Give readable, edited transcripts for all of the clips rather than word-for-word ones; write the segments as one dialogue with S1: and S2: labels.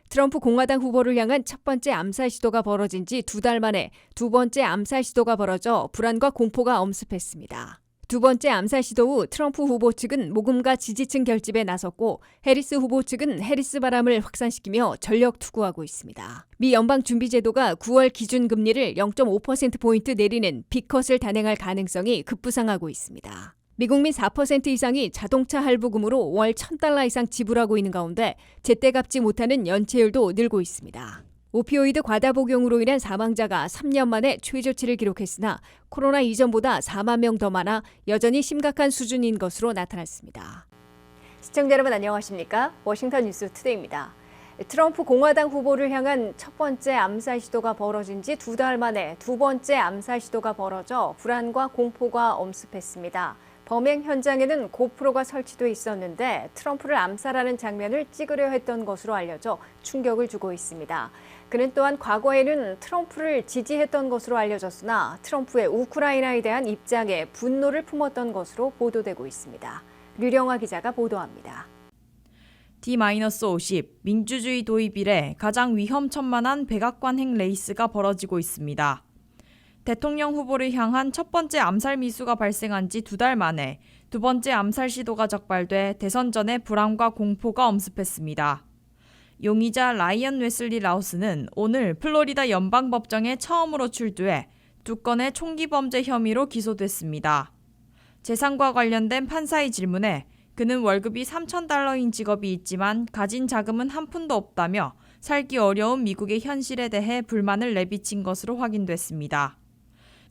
S1: 트럼프 공화당 후보를 향한 첫 번째 암살 시도가 벌어진 지 2달 만에 두 번째 암살 시도가 벌어져 불안과 공포가 엄습했습니다. 두 번째 암살 시도 후 트럼프 후보 측은 모금과 지지층 결집에 나섰고 해리스 후보 측은 해리스 바람을 확산시키며 전력 투구하고 있습니다. 미 연방준비제도가 9월 기준금리를 0.5%포인트 내리는 빅컷을 단행할 가능성이 급부상하고 있습니다. 미국민 4% 이상이 자동차 할부금으로 월 $1,000 이상 지불하고 있는 가운데 제때 갚지 못하는 연체율도 늘고 있습니다. 오피오이드 과다 복용으로 인한 사망자가 3년 만에 최저치를 기록했으나 코로나 이전보다 4만 명 더 많아 여전히 심각한 수준인 것으로 나타났습니다. 시청자 여러분 안녕하십니까? 워싱턴 뉴스 투데이입니다. 트럼프 공화당 후보를 향한 첫 번째 암살 시도가 벌어진 지 2달 만에 두 번째 암살 시도가 벌어져 불안과 공포가 엄습했습니다. 범행 현장에는 고프로가 설치돼 있었는데 트럼프를 암살하는 장면을 찍으려 했던 것으로 알려져 충격을 주고 있습니다. 그는 또한 과거에는 트럼프를 지지했던 것으로 알려졌으나 트럼프의 우크라이나에 대한 입장에 분노를 품었던 것으로 보도되고 있습니다. 류령아 기자가 보도합니다.
S2: D-50 민주주의 도입 이래 가장 위험천만한 백악관행 레이스가 벌어지고 있습니다. 대통령 후보를 향한 첫 번째 암살 미수가 발생한 지 2달 만에 두 번째 암살 시도가 적발돼 대선 전에 불안과 공포가 엄습했습니다. 용의자 라이언 웨슬리 라우스는 오늘 플로리다 연방법정에 처음으로 출두해 2건의 총기 범죄 혐의로 기소됐습니다. 재산과 관련된 판사의 질문에 그는 월급이 $3,000인 직업이 있지만 가진 자금은 한 푼도 없다며 살기 어려운 미국의 현실에 대해 불만을 내비친 것으로 확인됐습니다.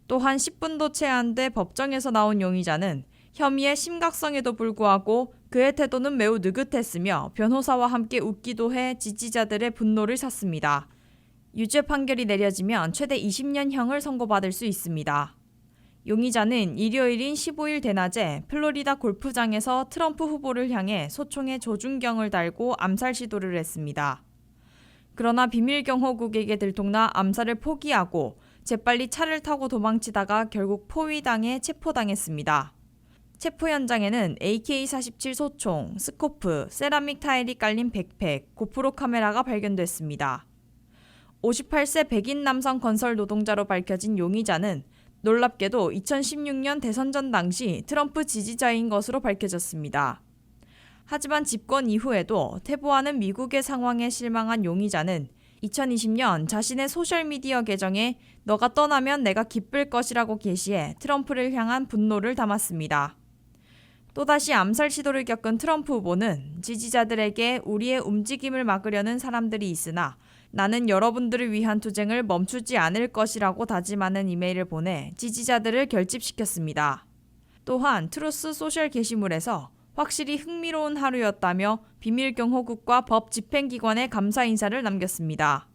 S2: 또한 10분도 채 안 돼 법정에서 나온 용의자는 혐의의 심각성에도 불구하고 그의 태도는 매우 느긋했으며 변호사와 함께 웃기도 해 지지자들의 분노를 샀습니다. 유죄 판결이 내려지면 최대 20년형을 선고받을 수 있습니다. 용의자는 일요일인 15일 대낮에 플로리다 골프장에서 트럼프 후보를 향해 소총의 조준경을 달고 암살 시도를 했습니다. 그러나 비밀 경호국에게 들통나 암살을 포기하고 재빨리 차를 타고 도망치다가 결국 포위당해 체포당했습니다. 체포 현장에는 AK-47 소총, 스코프, 세라믹 타일이 깔린 백팩, 고프로 카메라가 발견됐습니다. 58세 백인 남성 건설 노동자로 밝혀진 용의자는 놀랍게도 2016년 대선 전 당시 트럼프 지지자인 것으로 밝혀졌습니다. 하지만 집권 이후에도 퇴보하는 미국의 상황에 실망한 용의자는 2020년 자신의 소셜미디어 계정에 너가 떠나면 내가 기쁠 것이라고 게시해 트럼프를 향한 분노를 담았습니다. 또다시 암살 시도를 겪은 트럼프 후보는 지지자들에게 우리의 움직임을 막으려는 사람들이 있으나 나는 여러분들을 위한 투쟁을 멈추지 않을 것이라고 다짐하는 이메일을 보내 지지자들을 결집시켰습니다. 또한 트루스 소셜 게시물에서 확실히 흥미로운 하루였다며 비밀경호국과 법 집행기관에 감사 인사를 남겼습니다.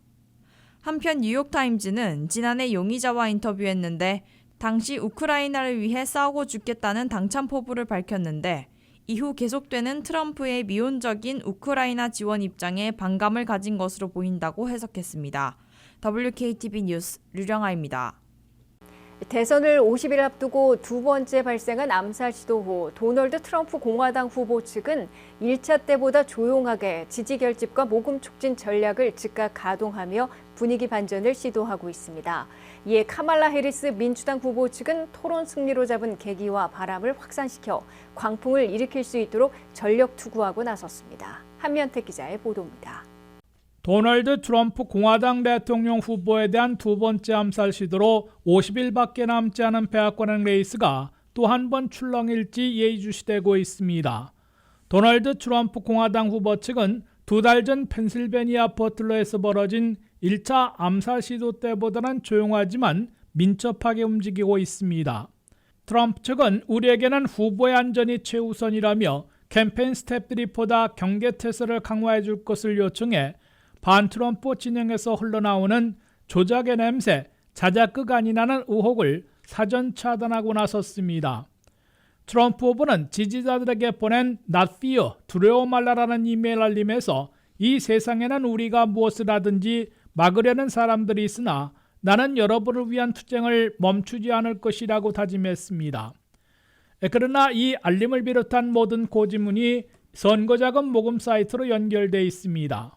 S2: 한편 뉴욕타임즈는 지난해 용의자와 인터뷰했는데 당시 우크라이나를 위해 싸우고 죽겠다는 당찬 포부를 밝혔는데 이후 계속되는 트럼프의 미온적인 우크라이나 지원 입장에 반감을 가진 것으로 보인다고 해석했습니다. WKTV 뉴스 류령아입니다.
S1: 대선을 50일 앞두고 두 번째 발생한 암살 시도 후 도널드 트럼프 공화당 후보 측은 1차 때보다 조용하게 지지 결집과 모금 촉진 전략을 즉각 가동하며 분위기 반전을 시도하고 있습니다. 이에 카말라 해리스 민주당 후보 측은 토론 승리로 잡은 계기와 바람을 확산시켜 광풍을 일으킬 수 있도록 전력 투구하고 나섰습니다. 한면택 기자의 보도입니다.
S3: 도널드 트럼프 공화당 대통령 후보에 대한 두 번째 암살 시도로 50일밖에 남지 않은 백악관행 레이스가 또 한 번 출렁일지 예의주시되고 있습니다. 도널드 트럼프 공화당 후보 측은 2달 전 펜실베니아 버틀러에서 벌어진 1차 암살 시도 때보다는 조용하지만 민첩하게 움직이고 있습니다. 트럼프 측은 우리에게는 후보의 안전이 최우선이라며 캠페인 스태프들이 보다 경계태세를 강화해 줄 것을 요청해 반트럼프 진영에서 흘러나오는 조작의 냄새, 자작극 아니냐는 의혹을 사전 차단하고 나섰습니다. 트럼프 후보는 지지자들에게 보낸 Not fear, 두려워 말라라는 이메일 알림에서 이 세상에는 우리가 무엇을 하든지 막으려는 사람들이 있으나 나는 여러분을 위한 투쟁을 멈추지 않을 것이라고 다짐했습니다. 그러나 이 알림을 비롯한 모든 고지문이 선거자금 모금 사이트로 연결돼 있습니다.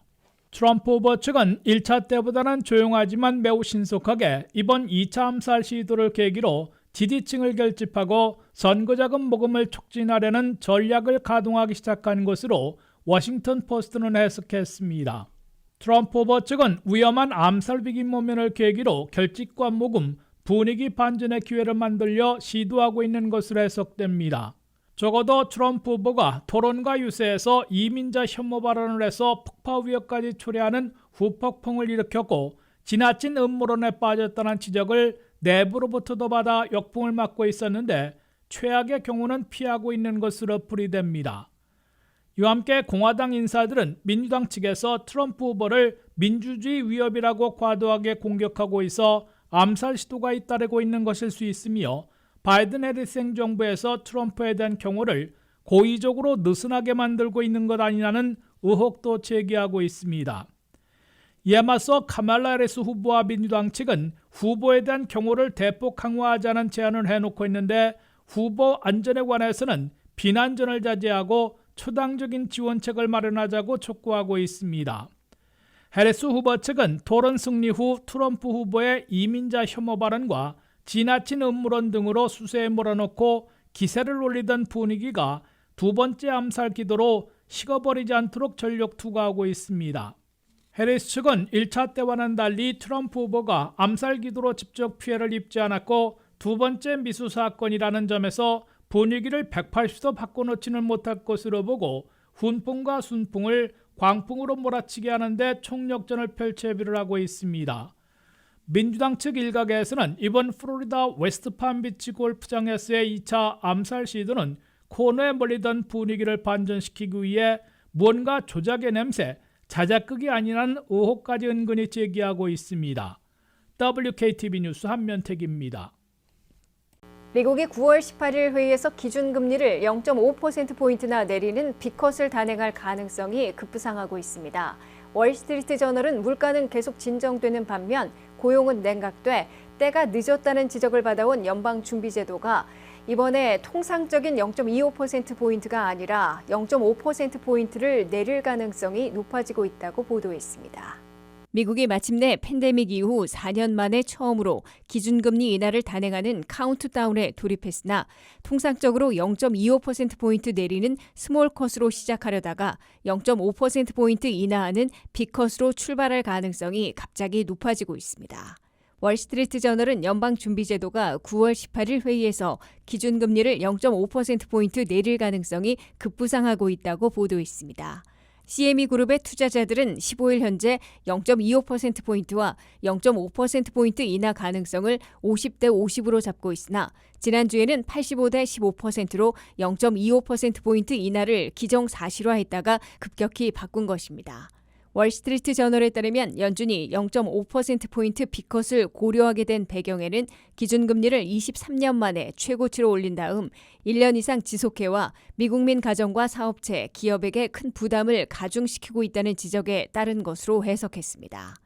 S3: 트럼프 후보 측은 1차 때보다는 조용하지만 매우 신속하게 이번 2차 암살 시도를 계기로 지지층을 결집하고 선거자금 모금을 촉진하려는 전략을 가동하기 시작한 것으로 워싱턴 포스트는 해석했습니다. 트럼프 후보 측은 위험한 암살 위기 모면을 계기로 결집과 모금, 분위기 반전의 기회를 만들려 시도하고 있는 것으로 해석됩니다. 적어도 트럼프 후보가 토론과 유세에서 이민자 혐오 발언을 해서 폭파 위협까지 초래하는 후폭풍을 일으켰고 지나친 음모론에 빠졌다는 지적을 내부로부터도 받아 역풍을 맞고 있었는데 최악의 경우는 피하고 있는 것으로 풀이됩니다. 이와 함께 공화당 인사들은 민주당 측에서 트럼프 후보를 민주주의 위협이라고 과도하게 공격하고 있어 암살 시도가 잇따르고 있는 것일 수 있으며 바이든 해리스 행정부에서 트럼프에 대한 경호를 고의적으로 느슨하게 만들고 있는 것 아니냐는 의혹도 제기하고 있습니다. 이에 맞서 카말라 해리스 후보와 민주당 측은 후보에 대한 경호를 대폭 강화하자는 제안을 해놓고 있는데 후보 안전에 관해서는 비난전을 자제하고 초당적인 지원책을 마련하자고 촉구하고 있습니다. 해리스 후보 측은 토론 승리 후 트럼프 후보의 이민자 혐오 발언과 지나친 음모론 등으로 수세에 몰아넣고 기세를 올리던 분위기가 두 번째 암살 기도로 식어버리지 않도록 전력 투구하고 있습니다. 해리스 측은 1차 때와는 달리 트럼프 후보가 암살 기도로 직접 피해를 입지 않았고 두 번째 미수 사건이라는 점에서 분위기를 180도 바꿔놓지는 못할 것으로 보고 훈풍과 순풍을 광풍으로 몰아치게 하는데 총력전을 펼쳐비를 하고 있습니다. 민주당 측 일각에서는 이번 플로리다 웨스트팜비치 골프장에서의 2차 암살 시도는 코너에 몰리던 분위기를 반전시키기 위해 무언가 조작의 냄새, 자작극이 아니라는 의혹까지 은근히 제기하고 있습니다. WKTV 뉴스 한면택입니다.
S1: 미국이 9월 18일 회의에서 기준금리를 0.5%포인트나 내리는 비컷을 단행할 가능성이 급부상하고 있습니다. 월스트리트 저널은 물가는 계속 진정되는 반면 고용은 냉각돼 때가 늦었다는 지적을 받아온 연방준비제도가 이번에 통상적인 0.25%포인트가 아니라 0.5%포인트를 내릴 가능성이 높아지고 있다고 보도했습니다. 미국이 마침내 팬데믹 이후 4년 만에 처음으로 기준금리 인하를 단행하는 카운트다운에 돌입했으나 통상적으로 0.25%포인트 내리는 스몰컷으로 시작하려다가 0.5%포인트 인하하는 빅컷으로 출발할 가능성이 갑자기 높아지고 있습니다. 월스트리트 저널은 연방준비제도가 9월 18일 회의에서 기준금리를 0.5%포인트 내릴 가능성이 급부상하고 있다고 보도했습니다. CME 그룹의 투자자들은 15일 현재 0.25%포인트와 0.5%포인트 인하 가능성을 50대 50으로 잡고 있으나 지난주에는 85대 15%로 0.25%포인트 인하를 기정사실화했다가 급격히 바꾼 것입니다. 월스트리트 저널에 따르면 연준이 0.5%포인트 빅컷을 고려하게 된 배경에는 기준금리를 23년 만에 최고치로 올린 다음 1년 이상 지속해와 미국민 가정과 사업체, 기업에게 큰 부담을 가중시키고 있다는 지적에 따른 것으로 해석했습니다.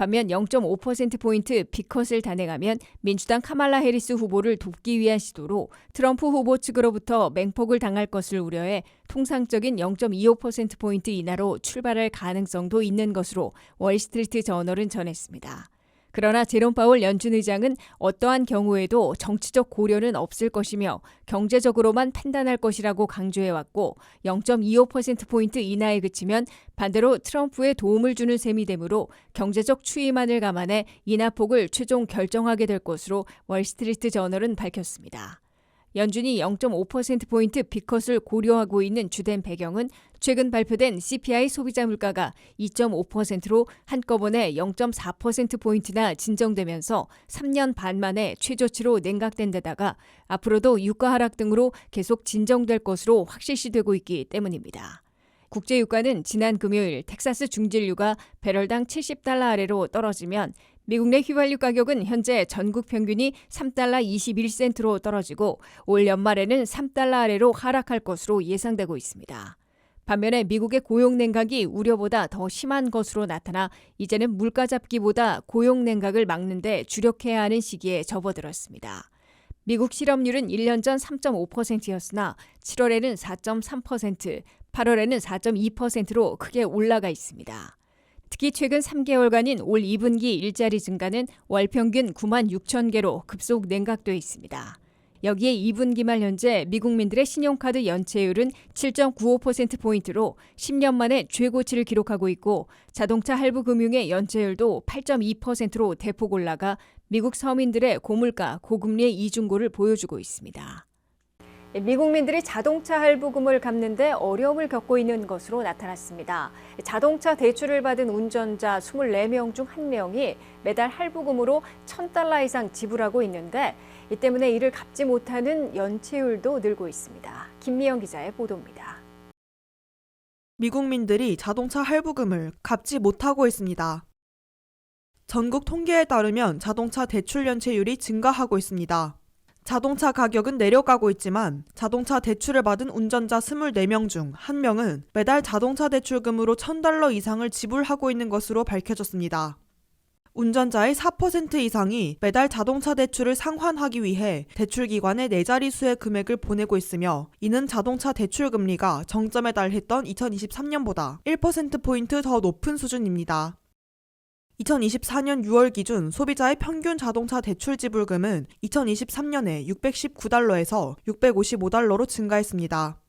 S1: 반면 0.5%포인트 빅컷을 단행하면 민주당 카말라 해리스 후보를 돕기 위한 시도로 트럼프 후보 측으로부터 맹폭을 당할 것을 우려해 통상적인 0.25%포인트 인하로 출발할 가능성도 있는 것으로 월스트리트 저널은 전했습니다. 그러나 제롬 파월 연준 의장은 어떠한 경우에도 정치적 고려는 없을 것이며 경제적으로만 판단할 것이라고 강조해왔고 0.25%포인트 인하에 그치면 반대로 트럼프에 도움을 주는 셈이 되므로 경제적 추이만을 감안해 인하폭을 최종 결정하게 될 것으로 월스트리트 저널은 밝혔습니다. 연준이 0.5%포인트 빅컷을 고려하고 있는 주된 배경은 최근 발표된 CPI 소비자 물가가 2.5%로 한꺼번에 0.4%포인트나 진정되면서 3년 반 만에 최저치로 냉각된 데다가 앞으로도 유가 하락 등으로 계속 진정될 것으로 확실시되고 있기 때문입니다. 국제유가는 지난 금요일 텍사스 중진유가 배럴당 $70 아래로 떨어지면 미국 내 휘발유 가격은 현재 전국 평균이 3달러 21센트로 떨어지고 올 연말에는 3달러 아래로 하락할 것으로 예상되고 있습니다. 반면에 미국의 고용 냉각이 우려보다 더 심한 것으로 나타나 이제는 물가 잡기보다 고용 냉각을 막는 데 주력해야 하는 시기에 접어들었습니다. 미국 실업률은 1년 전 3.5%였으나 7월에는 4.3%, 8월에는 4.2%로 크게 올라가 있습니다. 특히 최근 3개월간인 올 2분기 일자리 증가는 월 평균 9만 6천 개로 급속 냉각돼 있습니다. 여기에 2분기 말 현재 미국민들의 신용카드 연체율은 7.95%포인트로 10년 만에 최고치를 기록하고 있고 자동차 할부 금융의 연체율도 8.2%로 대폭 올라가 미국 서민들의 고물가, 고금리의 이중고를 보여주고 있습니다. 미국민들이 자동차 할부금을 갚는 데 어려움을 겪고 있는 것으로 나타났습니다. 자동차 대출을 받은 운전자 24명 중 1명이 매달 할부금으로 $1,000 이상 지불하고 있는데 이 때문에 이를 갚지 못하는 연체율도 늘고 있습니다. 김미영 기자의 보도입니다.
S4: 미국민들이 자동차 할부금을 갚지 못하고 있습니다. 전국 통계에 따르면 자동차 대출 연체율이 증가하고 있습니다. 자동차 가격은 내려가고 있지만 자동차 대출을 받은 운전자 24명 중 1명은 매달 자동차 대출금으로 $1,000 이상을 지불하고 있는 것으로 밝혀졌습니다. 운전자의 4% 이상이 매달 자동차 대출을 상환하기 위해 대출기관에 4자릿수의 금액을 보내고 있으며 이는 자동차 대출 금리가 정점에 달했던 2023년보다 1%포인트 더 높은 수준입니다. 2024년 6월 기준 소비자의 평균 자동차 대출 지불금은 2023년에 $619에서 $655로 증가했습니다.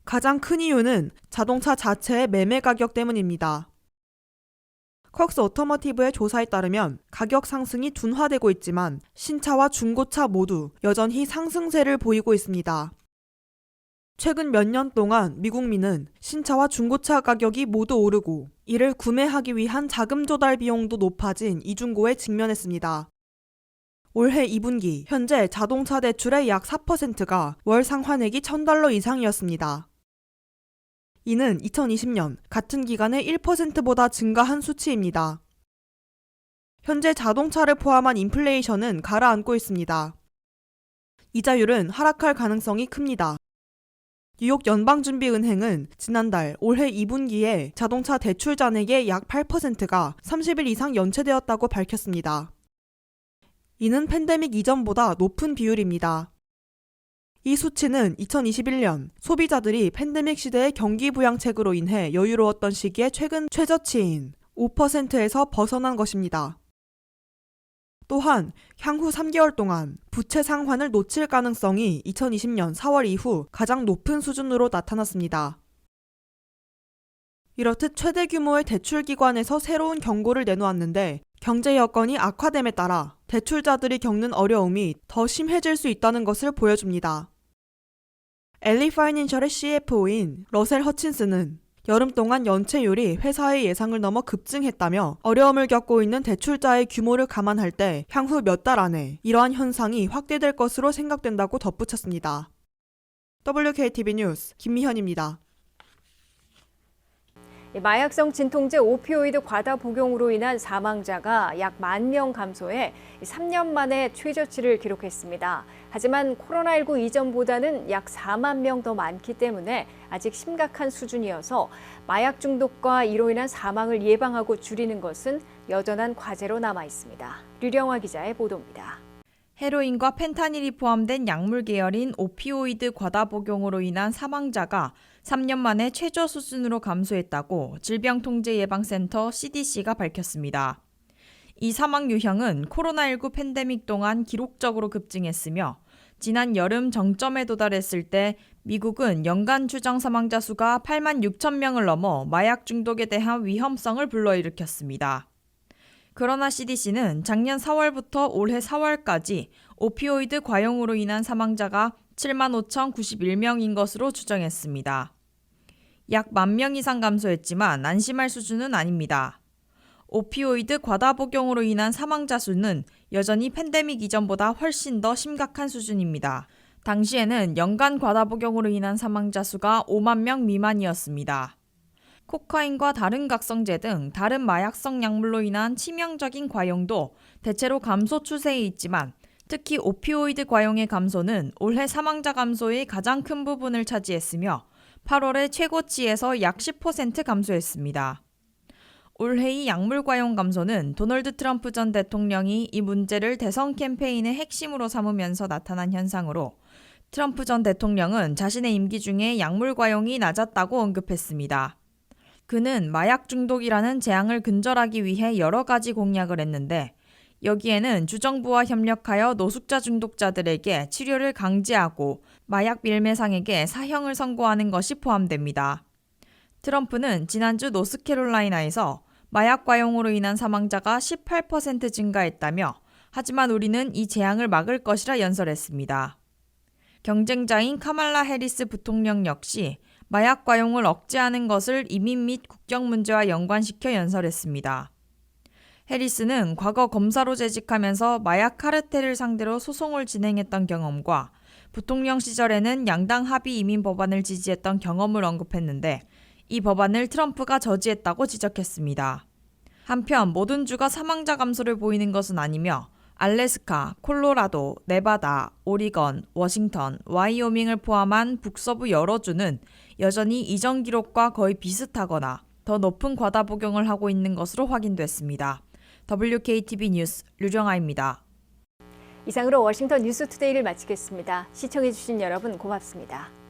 S4: 가장 큰 이유는 자동차 자체의 매매 가격 때문입니다. 컥스 오토모티브의 조사에 따르면 가격 상승이 둔화되고 있지만 신차와 중고차 모두 여전히 상승세를 보이고 있습니다. 최근 몇 년 동안 미국민은 신차와 중고차 가격이 모두 오르고 이를 구매하기 위한 자금 조달 비용도 높아진 이중고에 직면했습니다. 올해 2분기 현재 자동차 대출의 약 4%가 월 상환액이 $1,000 이상이었습니다. 이는 2020년 같은 기간에 1%보다 증가한 수치입니다. 현재 자동차를 포함한 인플레이션은 가라앉고 있습니다. 이자율은 하락할 가능성이 큽니다. 뉴욕 연방준비은행은 지난달 올해 2분기에 자동차 대출 잔액의 약 8%가 30일 이상 연체되었다고 밝혔습니다. 이는 팬데믹 이전보다 높은 비율입니다. 이 수치는 2021년 소비자들이 팬데믹 시대의 경기 부양책으로 인해 여유로웠던 시기의 최근 최저치인 5%에서 벗어난 것입니다. 또한 향후 3개월 동안 부채 상환을 놓칠 가능성이 2020년 4월 이후 가장 높은 수준으로 나타났습니다. 이렇듯 최대 규모의 대출기관에서 새로운 경고를 내놓았는데 경제 여건이 악화됨에 따라 대출자들이 겪는 어려움이 더 심해질 수 있다는 것을 보여줍니다. 엘리 파이낸셜의 CFO인 러셀 허친스는 여름 동안 연체율이 회사의 예상을 넘어 급증했다며 어려움을 겪고 있는 대출자의 규모를 감안할 때 향후 몇 달 안에 이러한 현상이 확대될 것으로 생각된다고 덧붙였습니다. WKTV 뉴스 김미현입니다.
S1: 마약성 진통제 오피오이드 과다 복용으로 인한 사망자가 약 10,000명 감소해 3년 만에 최저치를 기록했습니다. 하지만 코로나19 이전보다는 약 4만 명 더 많기 때문에 아직 심각한 수준이어서 마약 중독과 이로 인한 사망을 예방하고 줄이는 것은 여전한 과제로 남아 있습니다. 류령화 기자의 보도입니다.
S2: 헤로인과 펜타닐이 포함된 약물 계열인 오피오이드 과다 복용으로 인한 사망자가 3년 만에 최저 수준으로 감소했다고 질병통제예방센터 CDC가 밝혔습니다. 이 사망 유형은 코로나19 팬데믹 동안 기록적으로 급증했으며 지난 여름 정점에 도달했을 때 미국은 연간 추정 사망자 수가 8만 6천 명을 넘어 마약 중독에 대한 위험성을 불러일으켰습니다. 그러나 CDC는 작년 4월부터 올해 4월까지 오피오이드 과용으로 인한 사망자가 7만 5,091명인 것으로 추정했습니다. 약 10,000명 이상 감소했지만 안심할 수준은 아닙니다. 오피오이드 과다 복용으로 인한 사망자 수는 여전히 팬데믹 이전보다 훨씬 더 심각한 수준입니다. 당시에는 연간 과다 복용으로 인한 사망자 수가 5만 명 미만이었습니다. 코카인과 다른 각성제 등 다른 마약성 약물로 인한 치명적인 과용도 대체로 감소 추세에 있지만 특히 오피오이드 과용의 감소는 올해 사망자 감소의 가장 큰 부분을 차지했으며 8월에 최고치에서 약 10% 감소했습니다. 올해의 약물 과용 감소는 도널드 트럼프 전 대통령이 이 문제를 대선 캠페인의 핵심으로 삼으면서 나타난 현상으로 트럼프 전 대통령은 자신의 임기 중에 약물 과용이 낮았다고 언급했습니다. 그는 마약 중독이라는 재앙을 근절하기 위해 여러 가지 공약을 했는데 여기에는 주정부와 협력하여 노숙자 중독자들에게 치료를 강제하고 마약 밀매상에게 사형을 선고하는 것이 포함됩니다. 트럼프는 지난주 노스캐롤라이나에서 마약 과용으로 인한 사망자가 18% 증가했다며 하지만 우리는 이 재앙을 막을 것이라 연설했습니다. 경쟁자인 카말라 해리스 부통령 역시 마약 과용을 억제하는 것을 이민 및 국경 문제와 연관시켜 연설했습니다. 해리스는 과거 검사로 재직하면서 마약 카르텔을 상대로 소송을 진행했던 경험과 부통령 시절에는 양당 합의 이민 법안을 지지했던 경험을 언급했는데 이 법안을 트럼프가 저지했다고 지적했습니다. 한편 모든 주가 사망자 감소를 보이는 것은 아니며 알래스카, 콜로라도, 네바다, 오리건, 워싱턴, 와이오밍을 포함한 북서부 여러 주는 여전히 이전 기록과 거의 비슷하거나 더 높은 과다 복용을 하고 있는 것으로 확인됐습니다. WKTV 뉴스 류정아입니다.
S1: 이상으로 워싱턴 뉴스투데이를 마치겠습니다. 시청해주신 여러분 고맙습니다.